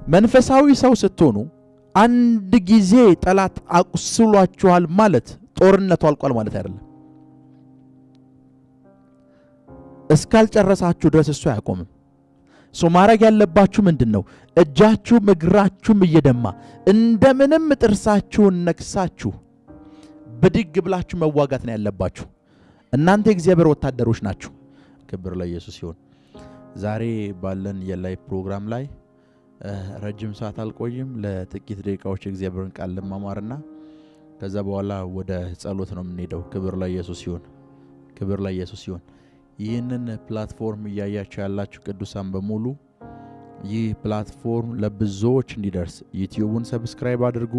መንፈሳዊ ሰው ስትሆኑ አንድ ጊዜ ጠላት አቁስሏችኋል ማለት ጦርነቱ አልቋል ማለት አይደለም። እስካልጨረሳችሁ ድረስ እሱ አያቆምም። ማድረግ ያለባችሁ ምንድነው? እጃችሁም እግራችሁም እየደማ እንደምንም ጥርሳችሁን ነክሳችሁ ብድግ ብላችሁ መዋጋት ነው ያለባችሁ። እናንተ የእግዚአብሔር ወታደሮች ናችሁ። ክብር ለኢየሱስ ይሁን። ዛሬ ባለን የላይቭ ፕሮግራም ላይ ረጅም ሰዓት አልቆይም። ለጥቂት ደቂቃዎች የእግዚአብሔርን ቃል ለማማርና ከዛ በኋላ ወደ ጸሎት ነው የምንሄደው። ክብር ለኢየሱስ ይሁን። ክብር ለኢየሱስ ይሁን። ይህንን ፕላትፎርም እያያችሁ ያላችሁ ቅዱሳን በሙሉ ይህ ፕላትፎርም ለብዙዎች እንዲደርስ ዩቲዩቡን ሰብስክራይብ አድርጉ፣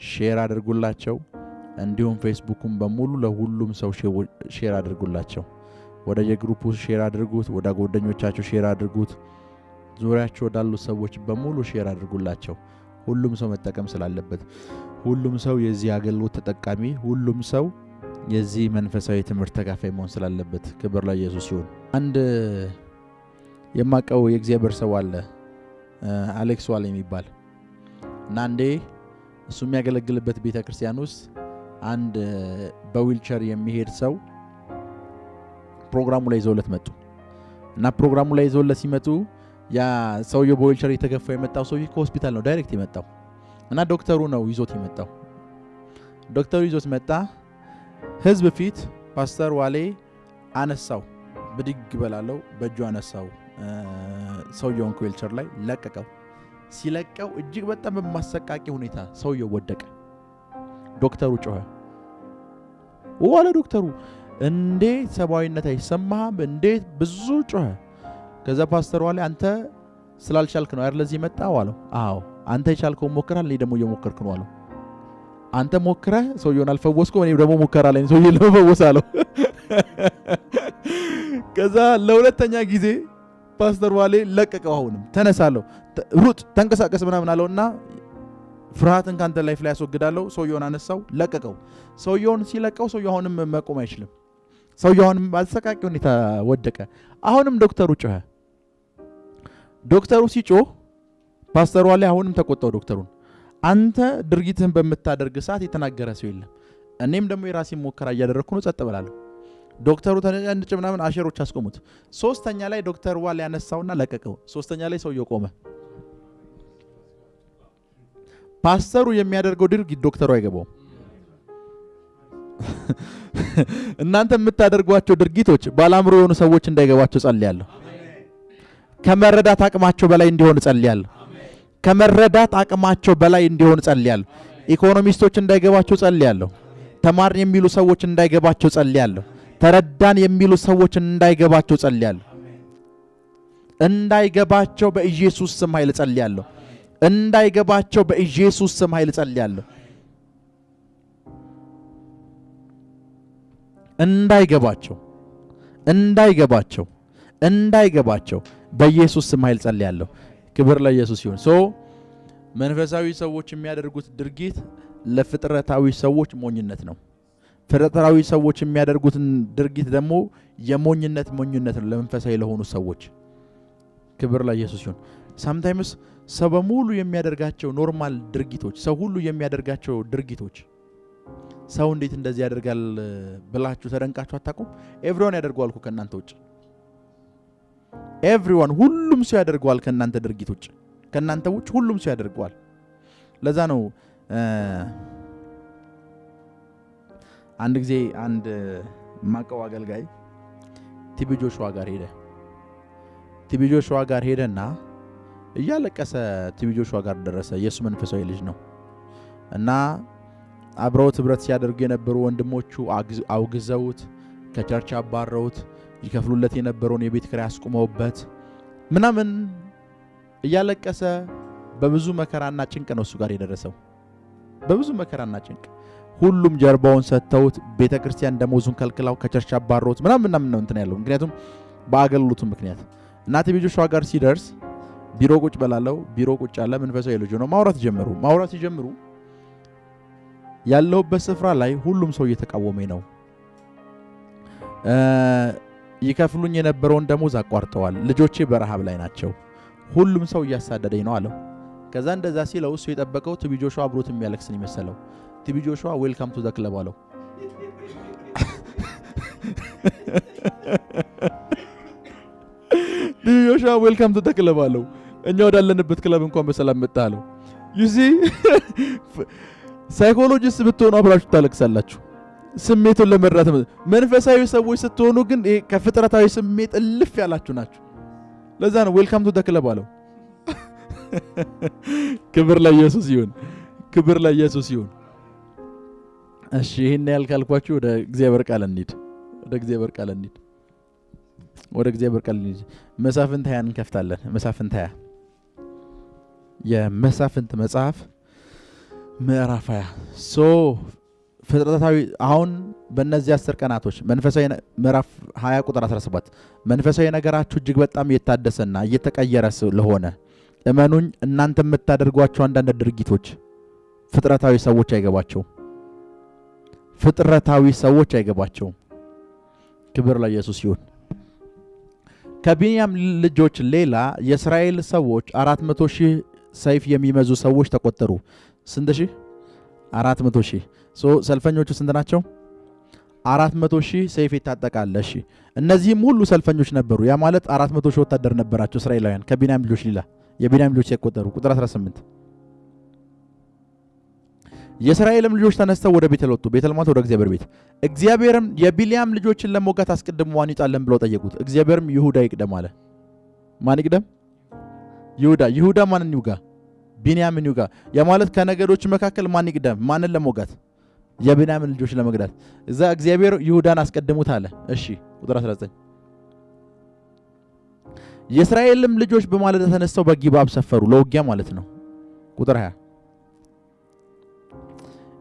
ሼር አድርጉላቸው። እንዲሁም ፌስቡክን በሙሉ ለሁሉም ሰው ሼር አድርጉላቸው። ወደ የግሩፑ ሼር አድርጉት፣ ወደ ጓደኞቻችሁ ሼር አድርጉት። ዙሪያችሁ ወዳሉ ሰዎች በሙሉ ሼር አድርጉላቸው። ሁሉም ሰው መጠቀም ስላለበት፣ ሁሉም ሰው የዚህ አገልግሎት ተጠቃሚ፣ ሁሉም ሰው የዚህ መንፈሳዊ ትምህርት ተካፋይ መሆን ስላለበት ክብር ለኢየሱስ ይሁን። አንድ የማቀው የእግዚአብሔር ሰው አለ አሌክስ ዋል የሚባል እና አንዴ እሱ የሚያገለግልበት ቤተክርስቲያን ውስጥ አንድ በዊልቸር የሚሄድ ሰው ፕሮግራሙ ላይ ይዘውለት መጡ እና ፕሮግራሙ ላይ ይዘውለት ሲመጡ ያ ሰውየው በዊልቸር የተገፋው የመጣው ሰውዬ ከሆስፒታል ነው ዳይሬክት የመጣው እና ዶክተሩ ነው ይዞት የመጣው። ዶክተሩ ይዞት መጣ። ህዝብ ፊት ፓስተር ዋሌ አነሳው፣ ብድግ በላለው በእጁ አነሳው። ሰውየውን ከዊልቸር ላይ ለቀቀው። ሲለቀው እጅግ በጣም በማሰቃቂ ሁኔታ ሰውየው ወደቀ። ዶክተሩ ጮኸ። ዋለ ዶክተሩ እንዴት ሰብአዊነት አይሰማህም? እንዴት ብዙ ጮኸ። ከዛ ፓስተር ዋሌ አንተ ስላልቻልክ ነው አይደል ለዚህ መጣው አለው። አዎ አንተ የቻልከው ሞክራል፣ እኔ ደግሞ እየሞከርክ ነው አለው። አንተ ሞክረህ ሰውየውን አልፈወስከው፣ እኔ ደግሞ ሞከራለኝ ሰውየውን ለመፈወስ አለው። ከዛ ለሁለተኛ ጊዜ ፓስተር ዋሌ ለቀቀው። አሁንም ተነሳለሁ፣ ሩጥ፣ ተንቀሳቀስ ምናምን አለውና ፍርሃትን ካንተ ላይፍ ላይ ያስወግዳለሁ። ሰውየውን አነሳው፣ ለቀቀው። ሰውየውን ሲለቀው ሰውየው አሁንም መቆም አይችልም። ሰውየው አሁንም ባልሰቃቂ ሁኔታ ወደቀ። አሁንም ዶክተሩ ጮኸ። ዶክተሩ ሲጮህ ፓስተር ዋሌ አሁንም ተቆጣው ዶክተሩን። አንተ ድርጊትህን በመታደርግ ሰዓት የተናገረ ሰው የለም፣ እኔም ደግሞ የራሴን ሙከራ እያደረኩ ነው፣ ጸጥ ብላለሁ። ዶክተሩ ተነጨ ምናምን አሸሮች አስቆሙት። ሶስተኛ ላይ ዶክተር ዋሌ ያነሳውና ለቀቀው። ሶስተኛ ላይ ሰውየው ቆመ። ፓስተሩ የሚያደርገው ድርጊት ዶክተሩ አይገባውም። እናንተ የምታደርጓቸው ድርጊቶች ባላምሮ የሆኑ ሰዎች እንዳይገባቸው ጸልያለሁ። ከመረዳት አቅማቸው በላይ እንዲሆን ጸልያለሁ። ከመረዳት አቅማቸው በላይ እንዲሆን ጸልያለሁ። ኢኮኖሚስቶች እንዳይገባቸው ጸልያለሁ። ተማርን የሚሉ ሰዎች እንዳይገባቸው ጸልያለሁ። ተረዳን የሚሉ ሰዎች እንዳይገባቸው ጸልያለሁ። እንዳይገባቸው በኢየሱስ ስም ኃይል ጸልያለሁ። እንዳይገባቸው በኢየሱስ ስም ኃይል ጸልያለሁ። እንዳይገባቸው በኢየሱስ ስም ኃይል ጸልያለሁ። ክብር ለኢየሱስ ይሁን። መንፈሳዊ ሰዎች የሚያደርጉት ድርጊት ለፍጥረታዊ ሰዎች ሞኝነት ነው። ፍጥረታዊ ሰዎች የሚያደርጉትን ድርጊት ደግሞ የሞኝነት ነው ለመንፈሳዊ ለሆኑ ሰዎች። ክብር ለኢየሱስ ይሁን። ሳምታይምስ ሰው በሙሉ የሚያደርጋቸው ኖርማል ድርጊቶች፣ ሰው ሁሉ የሚያደርጋቸው ድርጊቶች ሰው እንዴት እንደዚህ ያደርጋል ብላችሁ ተደንቃችሁ አታውቁም? ኤቭሪዋን ያደርገዋል እኮ ከናንተ ውጭ። ኤቭሪዋን ሁሉም ሰው ያደርገዋል ከናንተ ድርጊት ውጭ፣ ከናንተ ውጭ ሁሉም ሰው ያደርገዋል። ለዛ ነው አንድ ጊዜ አንድ ማቀው አገልጋይ ቲቢ ጆሹዋ ጋር ሄደና እያለቀሰ ቲቢ ጆሹዋ ጋር ደረሰ። የሱ መንፈሳዊ ልጅ ነው እና አብረውት ህብረት ሲያደርጉ የነበሩ ወንድሞቹ አውግዘውት ከቸርች አባረውት ይከፍሉለት የነበረውን የቤት ኪራይ አስቆመውበት ምናምን እያለቀሰ በብዙ መከራና ጭንቅ ነው እሱ ጋር የደረሰው። በብዙ መከራና ጭንቅ ሁሉም ጀርባውን ሰጥተውት ቤተክርስቲያን ደሞዙን ከልክላው ከቸርች አባረውት ምናምን ነው እንትን ያለው። ምክንያቱም በአገልግሎቱ ምክንያት እና ቲቢ ጆሹዋ ጋር ሲደርስ ቢሮ ቁጭ በላለው። ቢሮ ቁጭ ያለ መንፈሳዊ ልጅ ነው። ማውራት ሲጀምሩ ያለውበት ስፍራ ላይ ሁሉም ሰው እየተቃወመኝ ነው። ይከፍሉኝ የነበረውን ደሞዝ አቋርጠዋል። ልጆቼ በረሃብ ላይ ናቸው። ሁሉም ሰው እያሳደደኝ ነው አለው። ከዛ እንደዛ ሲለው እሱ የጠበቀው ቲቢ ጆሹዋ አብሮት የሚያለቅስን ይመሰለው። ቲቢ ጆሹዋ ዌልካም ቱ ዘ ክለብ አለው። ቲቢ ጆሹዋ ዌልካም ቱ ዘ ክለብ አለው። እኛ ወዳለንበት ክለብ እንኳን በሰላም መጣህ አለው። ዩ ሲ ሳይኮሎጂስት ብትሆኑ አብራችሁ ታለቅሳላችሁ ስሜቱን ለመረዳት። መንፈሳዊ ሰዎች ስትሆኑ ግን ከፍጥረታዊ ስሜት እልፍ ያላችሁ ናችሁ። ለዛ ነው ዌልካም ቱ ዘ ክለብ አለው። ክብር ለኢየሱስ ይሁን፣ ክብር ለኢየሱስ ይሁን። እሺ ይሄን ያልካልኳችሁ ወደ እግዚአብሔር ቃል እንሂድ፣ ወደ እግዚአብሔር ቃል እንሂድ፣ ወደ እግዚአብሔር ቃል እንሂድ። መሳፍንት 20 እንከፍታለን። መሳፍንት 20 የመሳፍንት መጽሐፍ ምዕራፍ 20 ፍጥረታዊ አሁን በእነዚህ 10 ቀናቶች መንፈሳዊ ምዕራፍ 20 ቁጥር 17 መንፈሳዊ ነገራችሁ እጅግ በጣም እየታደሰና እየተቀየረ ስለሆነ እመኑኝ እናንተ የምታደርጓቸው አንዳንድ ድርጊቶች ፍጥረታዊ ሰዎች አይገባቸውም። ፍጥረታዊ ሰዎች አይገባቸውም። ክብር ለኢየሱስ ይሁን። ከቢንያም ልጆች ሌላ የእስራኤል ሰዎች 400,000 ሰይፍ የሚመዙ ሰዎች ተቆጠሩ። ስንት ሺህ? 400,000። ሰልፈኞቹ ስንት ናቸው? 400,000 ሰይፍ ይታጠቃል። እሺ እነዚህም ሁሉ ሰልፈኞች ነበሩ። ያ ማለት 400,000 ወታደር ነበራቸው እስራኤላውያን ከቢንያም ልጆች ሌላ። የቢንያም ልጆች ሲቆጠሩ ቁጥር 18 የእስራኤልም ልጆች ተነስተው ወደ ቤቴል ወጡ። ቤቴል ማለት ወደ እግዚአብሔር ቤት። እግዚአብሔርም የቢንያም ልጆችን ለመውጋት አስቀድሞ ማን ይውጣልን ብለው ጠየቁት። እግዚአብሔርም ይሁዳ ይቅደም አለ። ማን ይቅደም? ይሁዳ። ይሁዳ ማንን ይውጋ? ቢንያምን ይውጋ። ያ ማለት ከነገዶች መካከል ማን ይቅደም? ማንን ለመውጋት? የቢንያምን ልጆች ለመግዳት። እዛ እግዚአብሔር ይሁዳን አስቀድሙት አለ። እሺ ቁጥር 19 የእስራኤልም ልጆች በማለዳ ተነስተው በጊብዓ ሰፈሩ፣ ለውጊያ ማለት ነው። ቁጥር 20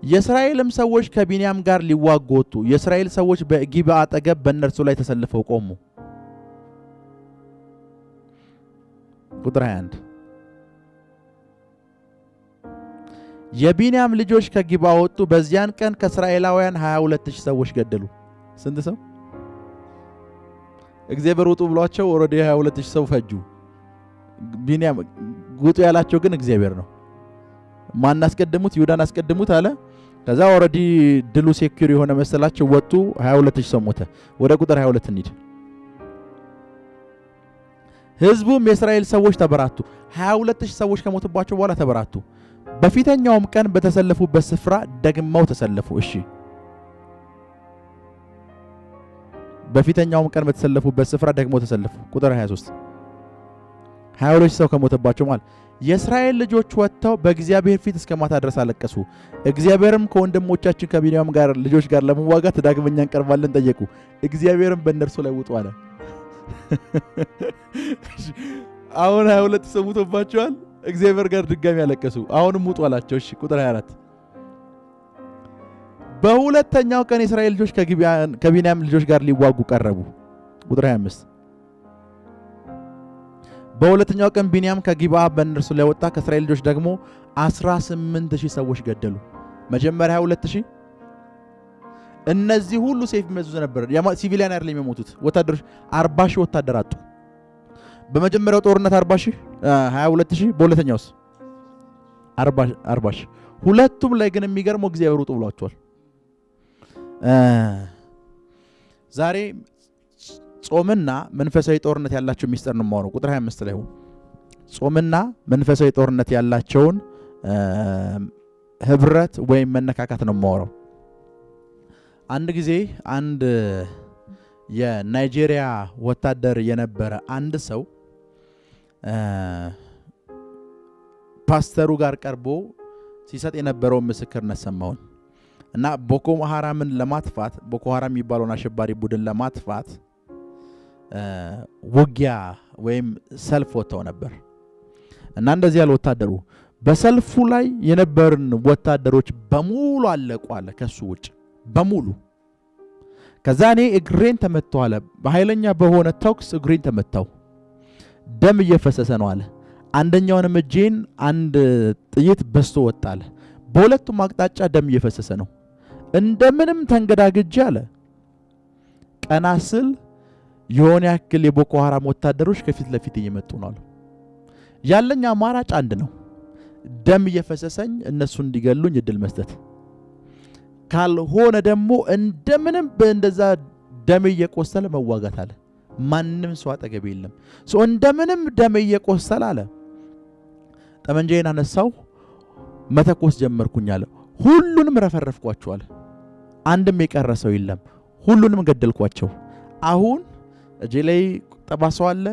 የእስራኤልም ሰዎች ከቢንያም ጋር ሊዋጉ ወጡ። የእስራኤል ሰዎች በጊብዓ አጠገብ በእነርሱ ላይ ተሰልፈው ቆሙ። ቁጥር 21 የቢንያም ልጆች ከጊብዓ ወጡ። በዚያን ቀን ከእስራኤላውያን 22,000 ሰዎች ገደሉ። ስንት ሰው? እግዚአብሔር ውጡ ብሏቸው ኦሬዲ 22,000 ሰው ፈጁ። ቢንያም ውጡ ያላቸው ግን እግዚአብሔር ነው። ማን አስቀድሙት? ይሁዳን አስቀድሙት አለ። ከዛ ኦሬዲ ድሉ ሴኩር የሆነ መሰላቸው ወጡ። 22,000 ሰው ሞተ። ወደ ቁጥር 22 እንሂድ። ሕዝቡም የእስራኤል ሰዎች ተበራቱ። 22,000 ሰዎች ከሞቱባቸው በኋላ ተበራቱ። በፊተኛውም ቀን በተሰለፉበት ስፍራ ደግመው ተሰለፉ። እሺ በፊተኛውም ቀን በተሰለፉበት ስፍራ ደግመው ተሰለፉ። ቁጥር 23 22,000 ሰው ከሞተባቸው ማለት የእስራኤል ልጆች ወጥተው በእግዚአብሔር ፊት እስከ ማታ ድረስ አለቀሱ። እግዚአብሔርም ከወንድሞቻችን ከቢንያም ጋር ልጆች ጋር ለመዋጋት ዳግመኛ እንቀርባለን ጠየቁ። እግዚአብሔርም በእነርሱ ላይ ውጡ አለ። አሁን 22 ሰው ሞቶባቸዋል። እግዚአብሔር ጋር ድጋሚ ያለቀሱ። አሁንም ውጡ አላቸው። እሺ ቁጥር 24 በሁለተኛው ቀን የእስራኤል ልጆች ከቢንያም ልጆች ጋር ሊዋጉ ቀረቡ። ቁጥር 25 በሁለተኛው ቀን ቢንያም ከጊብዓ በእነርሱ ላይ ወጣ። ከእስራኤል ልጆች ደግሞ 18,000 ሰዎች ገደሉ። መጀመሪያ 22,000 እነዚህ ሁሉ ሰይፍ ይመዙ ነበር። ሲቪሊያን አይደለም የሞቱት ወታደሮች 40,000 ወታደር አጡ። በመጀመሪያው ጦርነት 40,000 22,000 በሁለተኛውስ 40,000 ሁለቱም ላይ ግን የሚገርመው እግዚአብሔር ውጡ ብሏቸዋል። ዛሬ ጾምና መንፈሳዊ ጦርነት ያላቸው ሚስጥር ነው የማወራው። ቁጥር 25 ላይ ጾምና መንፈሳዊ ጦርነት ያላቸውን ህብረት ወይም መነካካት ነው የማወራው። አንድ ጊዜ አንድ የናይጄሪያ ወታደር የነበረ አንድ ሰው ፓስተሩ ጋር ቀርቦ ሲሰጥ የነበረውን ምስክርነት ሰማሁኝ እና ቦኮ ሐራምን ለማጥፋት ቦኮ ሐራም የሚባለውን አሸባሪ ቡድን ለማጥፋት ውጊያ ወይም ሰልፍ ወጥተው ነበር እና እንደዚህ ያለ ወታደሩ በሰልፉ ላይ የነበርን ወታደሮች በሙሉ አለቁ አለ። ከሱ ውጭ በሙሉ ከዛ እኔ እግሬን ተመታው አለ። በኃይለኛ በሆነ ተኩስ እግሬን ተመታው፣ ደም እየፈሰሰ ነው አለ። አንደኛውንም እጄን አንድ ጥይት በስቶ ወጣ አለ። በሁለቱም አቅጣጫ ደም እየፈሰሰ ነው። እንደምንም ተንገዳግጄ አለ ቀና ስል የሆነ ያክል የቦኮ ሐራም ወታደሮች ከፊት ለፊት እየመጡ ነው አለ። ያለኝ አማራጭ አንድ ነው፣ ደም እየፈሰሰኝ እነሱ እንዲገሉኝ እድል መስጠት ካልሆነ ደግሞ እንደምንም በእንደዛ ደም እየቆሰለ መዋጋት አለ። ማንንም ሰው አጠገብ የለም። እንደምንም ደም እየቆሰለ አለ ጠመንጃዬን አነሳው መተኮስ ጀመርኩኝ አለ። ሁሉንም ረፈረፍኳቸው አለ። አንድም የቀረ ሰው የለም። ሁሉንም ገደልኳቸው። አሁን እጄ ላይ ጠባሳው አለ፣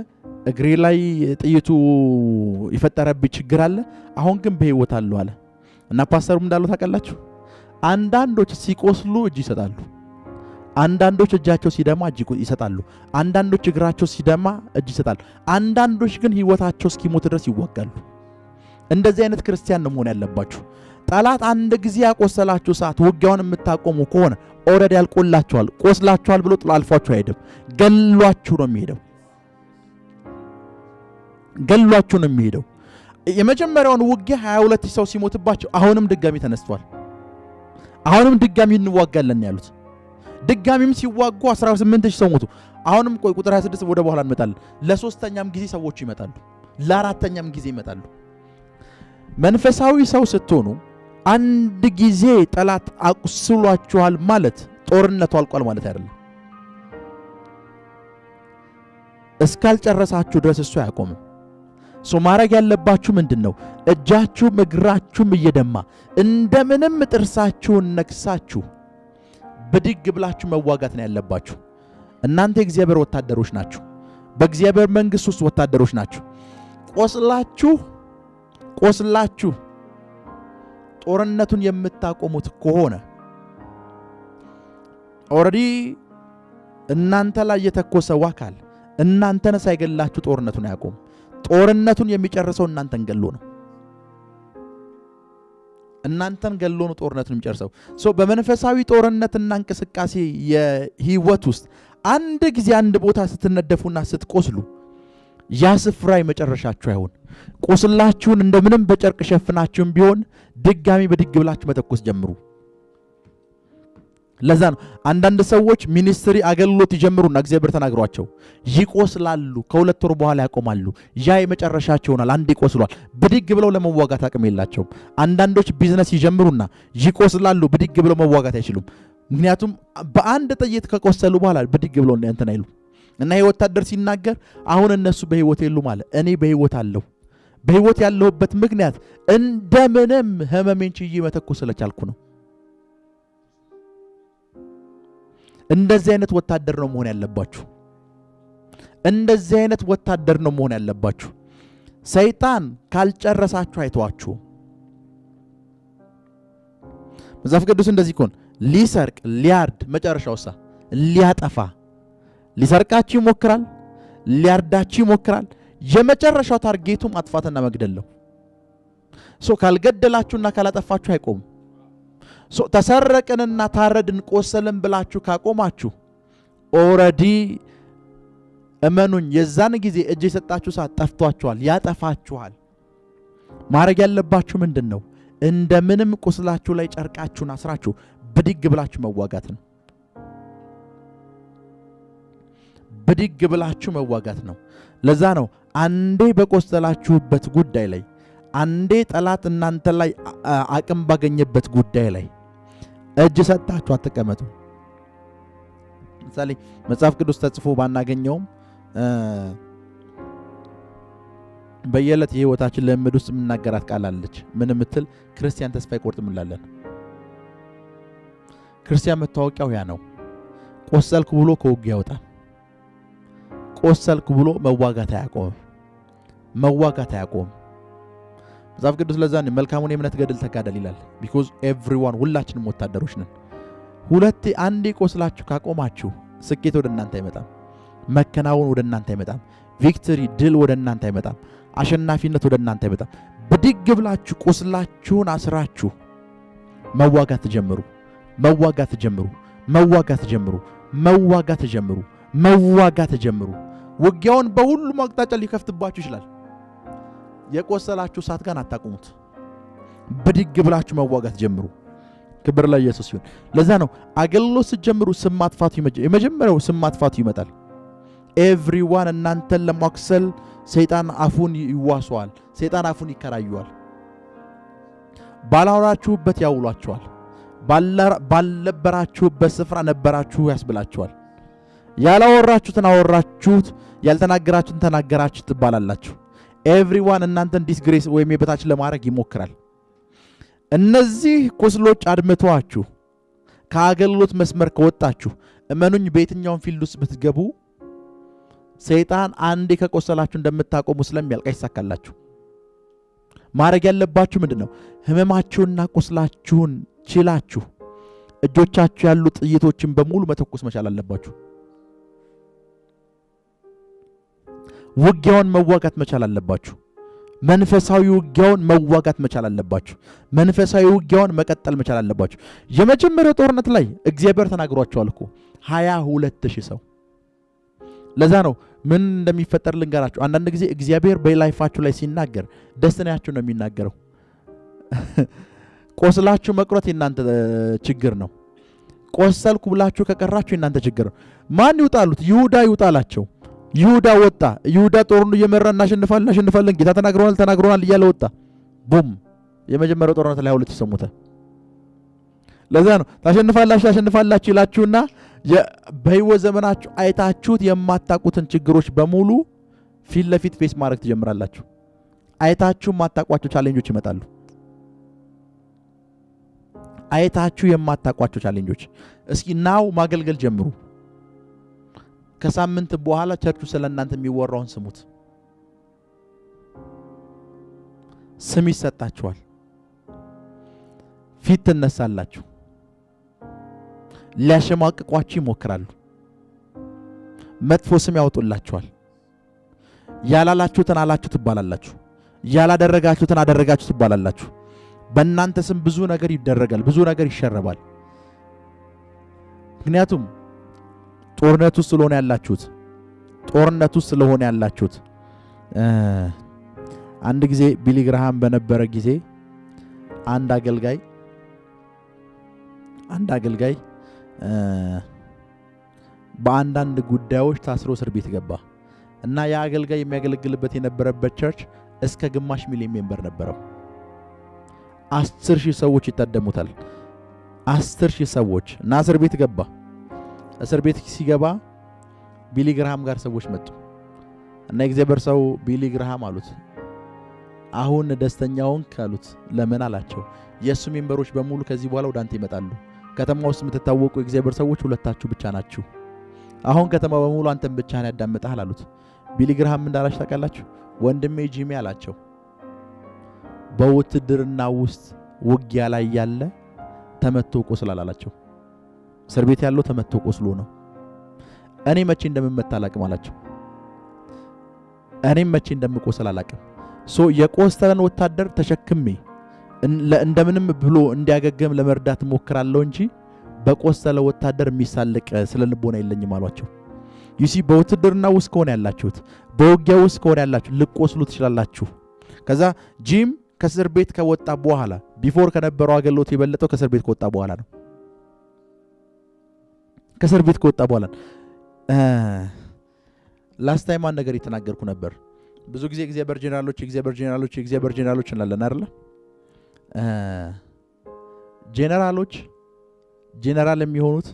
እግሬ ላይ ጥይቱ የፈጠረብኝ ችግር አለ። አሁን ግን በህይወት አለው አለ። እና ፓስተሩም እንዳለው ታውቃላችሁ፣ አንዳንዶች ሲቆስሉ እጅ ይሰጣሉ፣ አንዳንዶች እጃቸው ሲደማ እጅ ይሰጣሉ፣ አንዳንዶች እግራቸው ሲደማ እጅ ይሰጣሉ፣ አንዳንዶች ግን ህይወታቸው እስኪሞት ድረስ ይዋጋሉ። እንደዚህ አይነት ክርስቲያን ነው መሆን ያለባችሁ። ጠላት አንድ ጊዜ ያቆሰላችሁ ሰዓት ውጊያውን የምታቆሙ ከሆነ ኦልሬዲ ያልቆላችኋል። ቆስላችኋል ብሎ ጥሎ አልፏችሁ አይሄድም፣ ገሏችሁ ነው የሚሄደው። ገሏችሁ ነው የሚሄደው። የመጀመሪያውን ውጊያ 22 ሰው ሲሞትባቸው አሁንም ድጋሚ ተነስቷል። አሁንም ድጋሚ እንዋጋለን ያሉት። ድጋሚም ሲዋጉ 18000 ሰው ሞቱ። አሁንም ቆይ ቁጥር 26 ወደ በኋላ እንመጣለን። ለሶስተኛም ጊዜ ሰዎች ይመጣሉ፣ ለአራተኛም ጊዜ ይመጣሉ። መንፈሳዊ ሰው ስትሆኑ አንድ ጊዜ ጠላት አቁስሏችኋል ማለት ጦርነቱ አልቋል ማለት አይደለም። እስካልጨረሳችሁ ድረስ እሱ አያቆምም። ማድረግ ያለባችሁ ምንድነው? እጃችሁም እግራችሁም እየደማ እንደምንም ጥርሳችሁን ነክሳችሁ ብድግ ብላችሁ መዋጋት ነው ያለባችሁ። እናንተ የእግዚአብሔር ወታደሮች ናችሁ። በእግዚአብሔር መንግሥት ውስጥ ወታደሮች ናችሁ። ቆስላችሁ ጦርነቱን የምታቆሙት ከሆነ ኦልሬዲ እናንተ ላይ የተኮሰው አካል እናንተን ሳይገላችሁ ጦርነቱን አያቆም። ጦርነቱን የሚጨርሰው እናንተን ገሎ ነው። እናንተን ገሎ ነው ጦርነቱን የሚጨርሰው። በመንፈሳዊ ጦርነትና እንቅስቃሴ የህይወት ውስጥ አንድ ጊዜ አንድ ቦታ ስትነደፉና ስትቆስሉ ያ ስፍራ የመጨረሻችሁ አይሆን። ቆስላችሁን እንደምንም በጨርቅ ሸፍናችሁም ቢሆን ድጋሚ በድግ ብላችሁ መተኮስ ጀምሩ። ለዛ ነው አንዳንድ ሰዎች ሚኒስትሪ አገልግሎት ይጀምሩና እግዚአብሔር ተናግሯቸው ይቆስላሉ፣ ከሁለት ወር በኋላ ያቆማሉ። ያ የመጨረሻቸው ይሆናል። አንድ ይቆስሏል፣ ብድግ ብለው ለመዋጋት አቅም የላቸውም። አንዳንዶች ቢዝነስ ይጀምሩና ይቆስላሉ፣ ብድግ ብለው መዋጋት አይችሉም። ምክንያቱም በአንድ ጥይት ከቆሰሉ በኋላ ብድግ ብለው እንትን አይሉ እና ይሄ ወታደር ሲናገር አሁን እነሱ በህይወት የሉም አለ፣ እኔ በህይወት አለሁ። በህይወት ያለሁበት ምክንያት እንደምንም ህመሜን ችዬ መተኮስ ስለቻልኩ ነው። እንደዚህ አይነት ወታደር ነው መሆን ያለባችሁ። እንደዚህ አይነት ወታደር ነው መሆን ያለባችሁ። ሰይጣን ካልጨረሳችሁ አይተዋችሁ። መጽሐፍ ቅዱስ እንደዚህ ኮን ሊሰርቅ ሊያርድ መጨረሻውሳ ሊያጠፋ ሊሰርቃችሁ ይሞክራል፣ ሊያርዳችሁ ይሞክራል። የመጨረሻው ታርጌቱ ማጥፋትና መግደል ነው። ካልገደላችሁና ካላጠፋችሁ አይቆም። ተሰረቅንና ታረድን ቆሰልን ብላችሁ ካቆማችሁ ኦልሬዲ እመኑኝ የዛን ጊዜ እጅ የሰጣችሁ ሰዓት ጠፍቷችኋል፣ ያጠፋችኋል። ማድረግ ያለባችሁ ምንድነው? እንደምንም ቁስላችሁ ላይ ጨርቃችሁን አስራችሁ ብድግ ብላችሁ መዋጋት ነው። ብድግ ብላችሁ መዋጋት ነው። ለዛ ነው አንዴ በቆሰላችሁበት ጉዳይ ላይ፣ አንዴ ጠላት እናንተ ላይ አቅም ባገኘበት ጉዳይ ላይ እጅ ሰጣችሁ አትቀመጡ። ምሳሌ መጽሐፍ ቅዱስ ተጽፎ ባናገኘውም በየዕለት የህይወታችን ልምድ ውስጥ የምናገራት ቃል አለች። ምን ምትል? ክርስቲያን ተስፋ አይቆርጥም እንላለን። ክርስቲያን መታወቂያው ያ ነው። ቆሰልኩ ብሎ ከውጊያ ያወጣል። ቆሰልኩ ብሎ መዋጋት አያቆም። መዋጋት አያቆም። መጽሐፍ ቅዱስ ለዛ ነው መልካሙን የእምነት ገድል ተጋደል ይላል። ቢኮዝ ኤቭሪዋን ሁላችንም ወታደሮች ነን። ሁለቴ አንዴ ቆስላችሁ ካቆማችሁ ስኬት ወደ እናንተ አይመጣም። መከናወን ወደ እናንተ አይመጣም። ቪክቶሪ ድል ወደ እናንተ አይመጣም። አሸናፊነት ወደ እናንተ አይመጣም። ብድግ ብላችሁ ቁስላችሁን አስራችሁ መዋጋት ጀምሩ። መዋጋት ጀምሩ። መዋጋት ጀምሩ። መዋጋት ጀምሩ። መዋጋት ጀምሩ። ውጊያውን በሁሉም አቅጣጫ ሊከፍትባችሁ ይችላል። የቆሰላችሁ ሰዓት ጋር አታቁሙት። ብድግ ብላችሁ መዋጋት ጀምሩ። ክብር ለኢየሱስ ይሁን። ለዛ ነው አገልግሎት ስትጀምሩ ስም ማጥፋቱ የመጀመሪያው ስም ማጥፋቱ ይመጣል። ኤቭሪዋን እናንተን ለማክሰል ሰይጣን አፉን ይዋሰዋል። ሰይጣን አፉን ይከራዩዋል። ባላወራችሁበት ያውሏችኋል፣ ባልነበራችሁበት ስፍራ ነበራችሁ ያስብላችኋል። ያላወራችሁትን አወራችሁት፣ ያልተናገራችሁትን ተናገራችሁ ትባላላችሁ። ኤቭሪዋን እናንተን ዲስግሬስ ወይም የበታች ለማድረግ ይሞክራል። እነዚህ ቁስሎች አድምተዋችሁ ከአገልግሎት መስመር ከወጣችሁ እመኑኝ በየትኛውም ፊልድ ውስጥ ብትገቡ ሰይጣን አንዴ ከቆሰላችሁ እንደምታቆሙ ስለሚያልቅ አይሳካላችሁ። ማድረግ ያለባችሁ ምንድነው? ህመማችሁንና ቁስላችሁን ችላችሁ እጆቻችሁ ያሉ ጥይቶችን በሙሉ መተኮስ መቻል አለባችሁ። ውጊያውን መዋጋት መቻል አለባችሁ። መንፈሳዊ ውጊያውን መዋጋት መቻል አለባችሁ። መንፈሳዊ ውጊያውን መቀጠል መቻል አለባችሁ። የመጀመሪያው ጦርነት ላይ እግዚአብሔር ተናግሯቸዋል እኮ 22,000 ሰው። ለዛ ነው ምን እንደሚፈጠር ልንገራችሁ። አንዳንድ ጊዜ እግዚአብሔር በላይፋችሁ ላይ ሲናገር ደስታችሁ ነው የሚናገረው። ቆስላችሁ መቁረጥ የናንተ ችግር ነው። ቆሰልኩ ብላችሁ ከቀራችሁ የናንተ ችግር ነው። ማን ይውጣሉት? ይሁዳ ይውጣላቸው። ይሁዳ ወጣ። ይሁዳ ጦሩን እየመራ እናሸንፋለን ጌታ ተናግሮናል እያለ ወጣ። ቡም! የመጀመሪያው ጦርነት ላይ 22 ሰሞተ። ለዛ ነው ታሸንፋላችሁ ይላችሁና በህይወት ዘመናችሁ አይታችሁት የማታውቁትን ችግሮች በሙሉ ፊት ለፊት ፌስ ማድረግ ትጀምራላችሁ። አይታችሁ የማታውቋቸው ቻሌንጆች ይመጣሉ። አይታችሁ የማታውቋቸው ቻሌንጆች። እስኪ ናው ማገልገል ጀምሩ። ከሳምንት በኋላ ቸርቹ ስለእናንተ የሚወራውን ስሙት። ስም ይሰጣችኋል። ፊት ትነሳላችሁ። ሊያሸማቅቋችሁ ይሞክራሉ። መጥፎ ስም ያወጡላችኋል። ያላላችሁትን አላችሁ ትባላላችሁ። ያላደረጋችሁትን አደረጋችሁ ትባላላችሁ። በእናንተ ስም ብዙ ነገር ይደረጋል፣ ብዙ ነገር ይሸረባል። ምክንያቱም ጦርነቱ ስለሆነ ያላችሁት። አንድ ጊዜ ቢሊ ግርሃም በነበረ ጊዜ አንድ አገልጋይ በአንዳንድ ጉዳዮች ታስሮ እስር ቤት ገባ እና ያ አገልጋይ የሚያገለግልበት የነበረበት ቸርች እስከ ግማሽ ሚሊዮን ሜምበር ነበረው። 10,000 ሰዎች ይታደሙታል። 10,000 ሰዎች እና እስር ቤት ገባ። እስር ቤት ሲገባ ቢሊ ግርሃም ጋር ሰዎች መጡ እና የእግዚአብሔር ሰው ቢሊ ግርሃም አሉት፣ አሁን ደስተኛውን ካሉት ለምን አላቸው። የእሱ ሜምበሮች በሙሉ ከዚህ በኋላ ወደ አንተ ይመጣሉ። ከተማ ውስጥ የምትታወቁ የእግዚአብሔር ሰዎች ሁለታችሁ ብቻ ናችሁ። አሁን ከተማ በሙሉ አንተን ብቻህን ያዳምጣል አሉት። ቢሊ ግርሃም እንዳላችሁ ታውቃላችሁ? ወንድሜ ጂሚ አላቸው፣ በውትድርና ውስጥ ውጊያ ላይ ያለ ተመቶ ቆስሏል አላቸው። እስር ቤት ያለው ተመቶ ቆስሎ ነው። እኔ መቼ እንደምመታ አላቅም አላቸው። እኔም መቼ እንደምቆስል አላቅም። የቆሰለን ወታደር ተሸክሜ እንደምንም ብሎ እንዲያገገም ለመርዳት ሞክራለሁ እንጂ በቆሰለ ወታደር የሚሳለቅ ስለ ልቦና የለኝም አሏቸው። ዩሲ በውትድርና ውስጥ ከሆነ ያላችሁት፣ በውጊያ ውስጥ ከሆነ ያላችሁ ልቆስሉ ትችላላችሁ። ከዛ ጂም ከእስር ቤት ከወጣ በኋላ ቢፎር ከነበረው አገልግሎት የበለጠው ከእስር ቤት ከወጣ በኋላ ነው። ከእስር ቤት ከወጣ በኋላ ላስት ታይም አንድ ነገር የተናገርኩ ነበር። ብዙ ጊዜ እግዚአብሔር ጄኔራሎች እንላለን አይደል? ጄኔራል የሚሆኑት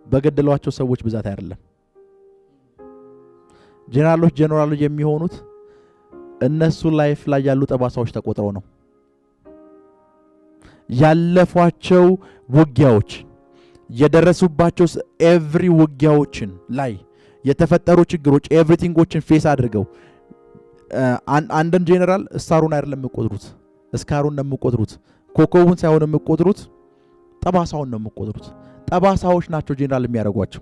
በገደሏቸው ሰዎች ብዛት አይደለም። ጄኔራሎች የሚሆኑት እነሱ ላይፍ ላይ ያሉ ጠባሳዎች ተቆጥረው ነው። ያለፏቸው ውጊያዎች የደረሱባቸው ኤቭሪ ውጊያዎችን ላይ የተፈጠሩ ችግሮች ኤቭሪቲንጎችን ፌስ አድርገው አንድን ጄኔራል ስታሩን አይደለም የምቆጥሩት፣ እስካሩን ነው የምቆጥሩት። ኮከቡን ሳይሆን የምቆጥሩት ጠባሳውን ነው የምቆጥሩት። ጠባሳዎች ናቸው ጄኔራል የሚያደርጓቸው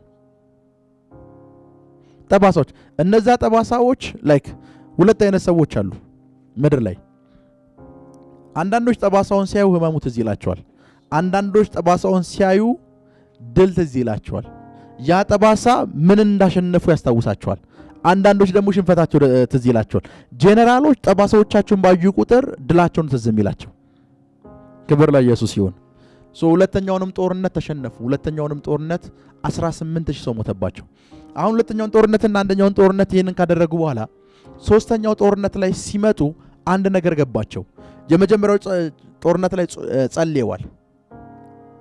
ጠባሳዎች። እነዛ ጠባሳዎች ላይክ ሁለት አይነት ሰዎች አሉ ምድር ላይ። አንዳንዶች ጠባሳውን ሲያዩ ህመሙ ትዝ ይላቸዋል። አንዳንዶች ጠባሳውን ሲያዩ ድል ትዝ ይላቸዋል። ያ ጠባሳ ምን እንዳሸነፉ ያስታውሳቸዋል። አንዳንዶች ደግሞ ሽንፈታቸው ትዝ ይላቸዋል። ጄኔራሎች ጠባሳዎቻቸውን ባዩ ቁጥር ድላቸውን ትዝ የሚላቸው። ክብር ለኢየሱስ ይሁን። ሁለተኛውንም ጦርነት ተሸነፉ። ሁለተኛውንም ጦርነት 18,000 ሰው ሞተባቸው። አሁን ሁለተኛውን ጦርነትና አንደኛውን ጦርነት ይሄንን ካደረጉ በኋላ ሶስተኛው ጦርነት ላይ ሲመጡ አንድ ነገር ገባቸው። የመጀመሪያው ጦርነት ላይ ጸልየዋል፣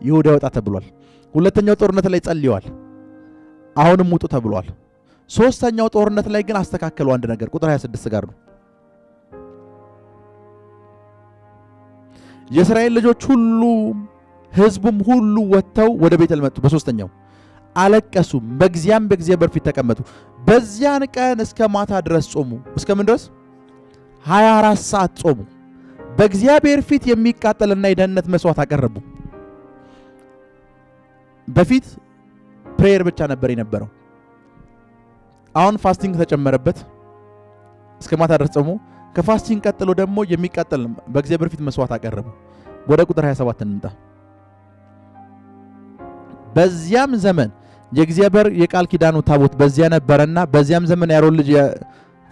ይሁዳ ይወጣ ተብሏል። ሁለተኛው ጦርነት ላይ ጸልየዋል፣ አሁንም ውጡ ተብሏል። ሶስተኛው ጦርነት ላይ ግን አስተካከሉ አንድ ነገር። ቁጥር 26 ጋር ነው። የእስራኤል ልጆች ሁሉ ሕዝቡም ሁሉ ወጥተው ወደ ቤተል መጡ። በሶስተኛው አለቀሱ፣ በእግዚአብሔር ፊት ተቀመጡ። በዚያን ቀን እስከ ማታ ድረስ ጾሙ። እስከ ምን ድረስ? 24 ሰዓት ጾሙ። በእግዚአብሔር ፊት የሚቃጠልና የደህንነት መስዋዕት አቀረቡ። በፊት ፕሬየር ብቻ ነበር የነበረው። አሁን ፋስቲንግ ተጨመረበት። እስከ ማታ ድረስ ጾሙ። ከፋስቲንግ ቀጥሎ ደግሞ የሚቃጠል በእግዚአብሔር ፊት መስዋዕት አቀረቡ። ወደ ቁጥር 27 እንምጣ። በዚያም ዘመን የእግዚአብሔር የቃል ኪዳኑ ታቦት በዚያ ነበረና በዚያም ዘመን የአሮን ልጅ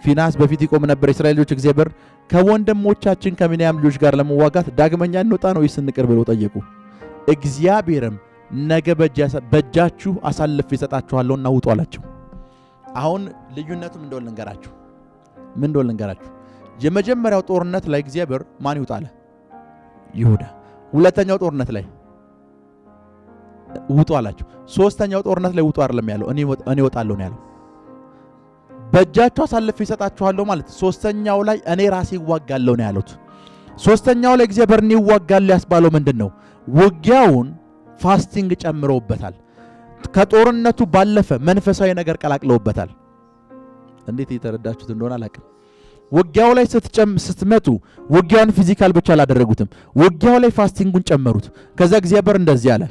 ፊናስ በፊት ይቆም ነበር። የእስራኤል ልጆች እግዚአብሔር ከወንድሞቻችን ከብንያም ልጆች ጋር ለመዋጋት ዳግመኛ እንውጣ ነው ወይስ እንቅር ብለው ጠየቁ። እግዚአብሔርም ነገ በእጃችሁ አሳልፌ እሰጣችኋለሁና ውጡ አላቸው። አሁን ልዩነቱ ምን እንደሆነ ልንገራችሁ። የመጀመሪያው ጦርነት ላይ እግዚአብሔር ማን ይውጣ አለ? ይሁዳ። ሁለተኛው ጦርነት ላይ ውጡ አላቸው። ሶስተኛው ጦርነት ላይ ውጡ አይደለም ያለው፣ እኔ እወጣለሁ ነው ያለው። በእጃችሁ አሳልፌ እሰጣችኋለሁ ማለት ሶስተኛው ላይ እኔ ራሴ ይዋጋለሁ ነው ያሉት። ሶስተኛው ላይ እግዚአብሔር እኔ ይዋጋለሁ ያስባለው ምንድነው? ውጊያውን ፋስቲንግ ጨምረውበታል። ከጦርነቱ ባለፈ መንፈሳዊ ነገር ቀላቅለውበታል። እንዴት እየተረዳችሁት እንደሆነ አላውቅም። ውጊያው ላይ ስትመጡ ውጊያውን ፊዚካል ብቻ አላደረጉትም። ውጊያው ላይ ፋስቲንጉን ጨመሩት። ከዛ እግዚአብሔር እንደዚህ አለ፣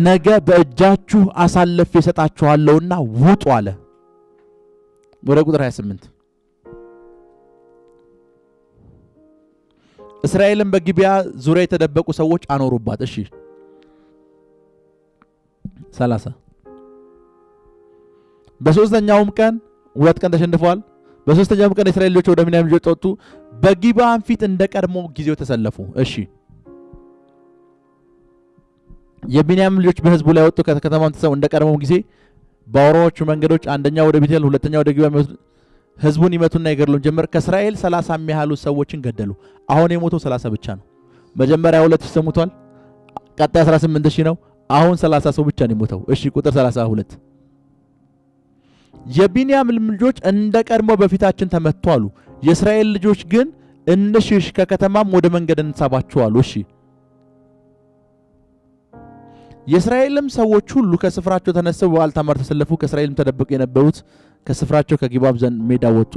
ነገ በእጃችሁ አሳልፌ እሰጣችኋለሁና ውጡ አለ። ወደ ቁጥር 28 እስራኤልን በጊብዓ ዙሪያ የተደበቁ ሰዎች አኖሩባት። እሺ 30 በሶስተኛውም ቀን 2 ቀን ተሸንፈዋል። በሶስተኛውም ቀን የእስራኤል ልጆች ወደ ብንያም ልጆች ወጡ፣ በጊብዓም ፊት እንደ ቀድሞ ጊዜው ተሰለፉ። እሺ የብንያም ልጆች በሕዝቡ ላይ ወጡ፣ ከተማም ተሰው እንደ ቀድሞ ጊዜ በአውራዎቹ መንገዶች አንደኛው ወደ ቤቴል ሁለተኛው ወደ ጊብዓ ሕዝቡን ይመቱና ይገድሉን ጀመር። ከእስራኤል 30 የሚያህሉ ሰዎችን ገደሉ። አሁን የሞተው 30 ብቻ ነው። መጀመሪያ 2 ሰው ሞቷል። ቀጣይ 18,000 ነው። አሁን 30 ሰው ብቻ ነው የሞተው። እሺ ቁጥር 32 የብንያም ልጆች እንደ ቀድሞ በፊታችን ተመቱ አሉ። የእስራኤል ልጆች ግን እንሽሽ፣ ከከተማም ወደ መንገድ እንሳባቸው አሉ። እሺ የእስራኤልም ሰዎች ሁሉ ከስፍራቸው ተነስተው በአልታማር ተሰለፉ። ከእስራኤልም ተደብቀው የነበሩት ከስፍራቸው ከጊብዓ ዘንድ ሜዳ ወጡ።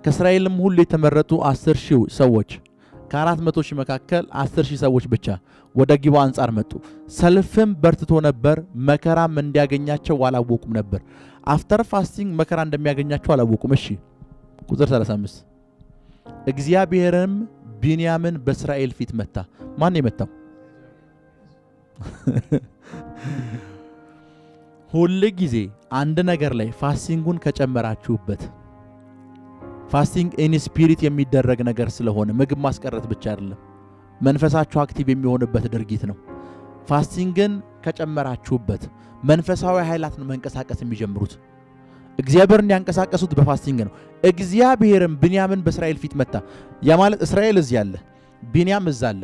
ከእስራኤልም ሁሉ የተመረጡ 10,000 ሰዎች ከ400,000 መካከል 10,000 ሰዎች ብቻ ወደ ጊብዓ አንጻር መጡ። ሰልፍም በርትቶ ነበር፣ መከራም እንዲያገኛቸው አላወቁም ነበር። አፍተር ፋስቲንግ መከራ እንደሚያገኛቸው አላወቁም። እሺ ቁጥር 35 እግዚአብሔርም ብንያምን በእስራኤል ፊት መታ። ማን የመታው? ሁል ጊዜ አንድ ነገር ላይ ፋስቲንጉን ከጨመራችሁበት፣ ፋስቲንግ ኢን ስፒሪት የሚደረግ ነገር ስለሆነ ምግብ ማስቀረት ብቻ አይደለም፣ መንፈሳችሁ አክቲቭ የሚሆንበት ድርጊት ነው። ፋስቲንግን ከጨመራችሁበት መንፈሳዊ ኃይላት ነው መንቀሳቀስ የሚጀምሩት። እግዚአብሔርን ያንቀሳቀሱት በፋስቲንግ ነው። እግዚአብሔርም ብንያምን በእስራኤል ፊት መታ። ያ ማለት እስራኤል እዚህ አለ፣ ብንያም እዛ አለ።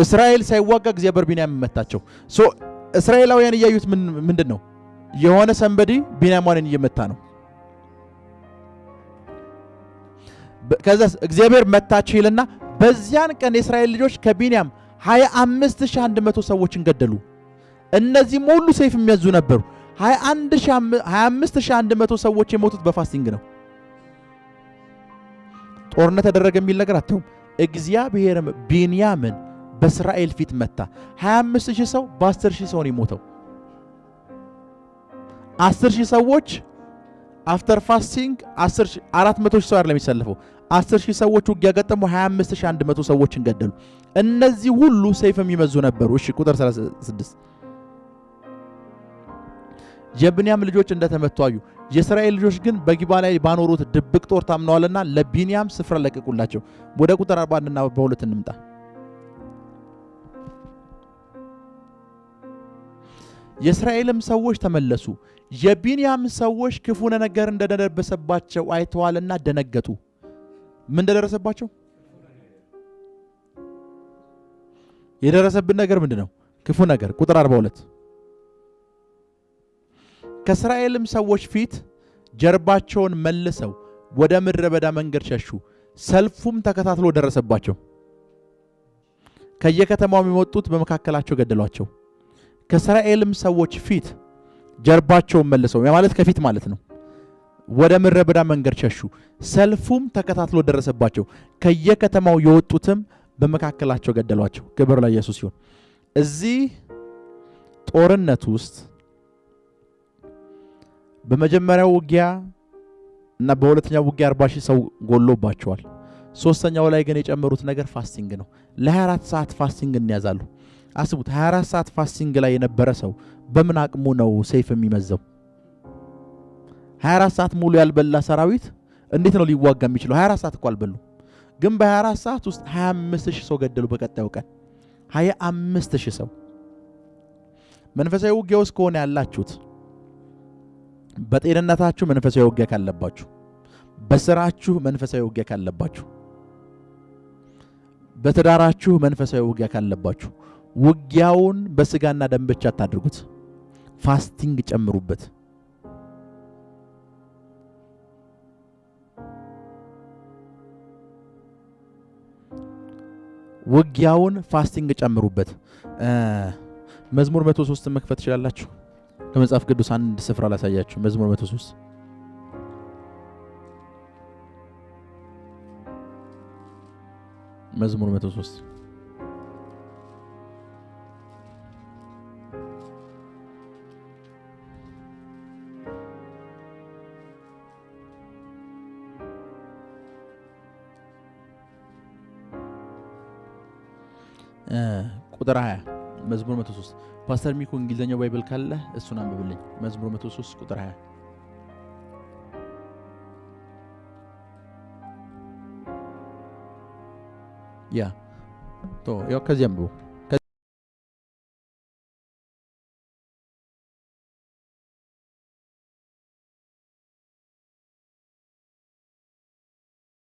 እስራኤል ሳይዋጋ እግዚአብሔር ብንያምን መታቸው። እስራኤላውያን እያዩት ምንድን ነው? የሆነ ሰንበዲ ብንያምን እየመታ ነው። ከዛ እግዚአብሔር መታቸው ይልና በዚያን ቀን የእስራኤል ልጆች ከብንያም 25,100 ሰዎችን ገደሉ። እነዚህም ሁሉ ሰይፍ የሚያዙ ነበሩ። 25,100 ሰዎች የሞቱት በፋስቲንግ ነው። ጦርነት ተደረገ የሚል ነገር አትሁም። እግዚአብሔርም ብንያምን በእስራኤል ፊት መታ። 25,000 ሰው በ10,000 ሰው ነው የሞተው። 10,000 ሰዎች አፍተር ፋስቲንግ 400,000 ሰው አይደለም የሚሰለፈው። 10,000 ሰዎች ውጊያ ገጠሙ። 25,100 ሰዎችን ገደሉ። እነዚህ ሁሉ ሰይፍ የሚመዙ ነበሩ። እሺ ቁጥር 36 የብንያም ልጆች እንደተመቱ አዩ። የእስራኤል ልጆች ግን በጊብዓ ላይ ባኖሩት ድብቅ ጦር ታምነዋልና ለብንያም ስፍራ ለቀቁላቸው። ወደ ቁጥር 41 እና 42 እንምጣ። የእስራኤልም ሰዎች ተመለሱ፣ የቢንያም ሰዎች ክፉ ነገር እንደደረሰባቸው አይተዋልና ደነገጡ። ምን እንደደረሰባቸው? የደረሰብን ነገር ምንድነው? ክፉ ነገር። ቁጥር 42 ከእስራኤልም ሰዎች ፊት ጀርባቸውን መልሰው ወደ ምድረ በዳ መንገድ ሸሹ፣ ሰልፉም ተከታትሎ ደረሰባቸው። ከየከተማው የሚወጡት በመካከላቸው ገደሏቸው። ከእስራኤልም ሰዎች ፊት ጀርባቸውን መልሰው ማለት ከፊት ማለት ነው፣ ወደ ምድረ በዳ መንገድ ሸሹ፣ ሰልፉም ተከታትሎ ደረሰባቸው። ከየከተማው የወጡትም በመካከላቸው ገደሏቸው። ክብር ለኢየሱስ ይሁን። እዚህ ጦርነት ውስጥ በመጀመሪያው ውጊያ እና በሁለተኛው ውጊያ 40,000 ሰው ጎሎባቸዋል። ሶስተኛው ላይ ግን የጨመሩት ነገር ፋስቲንግ ነው። ለ24 ሰዓት ፋስቲንግ እንያዛሉ። አስቡት፣ 24 ሰዓት ፋስቲንግ ላይ የነበረ ሰው በምን አቅሙ ነው ሰይፍ የሚመዘው? 24 ሰዓት ሙሉ ያልበላ ሰራዊት እንዴት ነው ሊዋጋ የሚችለው? 24 ሰዓት እኮ አልበሉ፣ ግን በ24 ሰዓት ውስጥ 25,000 ሰው ገደሉ። በቀጣዩ ቀን 25,000 ሰው። መንፈሳዊ ውጊያ ውስጥ ከሆነ ያላችሁት፣ በጤንነታችሁ መንፈሳዊ ውጊያ ካለባችሁ፣ በስራችሁ መንፈሳዊ ውጊያ ካለባችሁ፣ በትዳራችሁ መንፈሳዊ ውጊያ ካለባችሁ፣ ውጊያውን በስጋና ደም ብቻ አታድርጉት፣ ፋስቲንግ ጨምሩበት። ውጊያውን ፋስቲንግ ጨምሩበት። መዝሙር 103 መክፈት ትችላላችሁ። ከመጽሐፍ ቅዱስ አንድ ስፍራ ላሳያችሁ። መዝሙር 103 መዝሙር 103 ቁጥር 20 መዝሙር 103 ፓስተር ሚኮ እንግሊዘኛው ባይብል ካለ እሱን አንብብልኝ። መዝሙር 103 ቁጥር 20 ያው ከዚህ አንብቡ።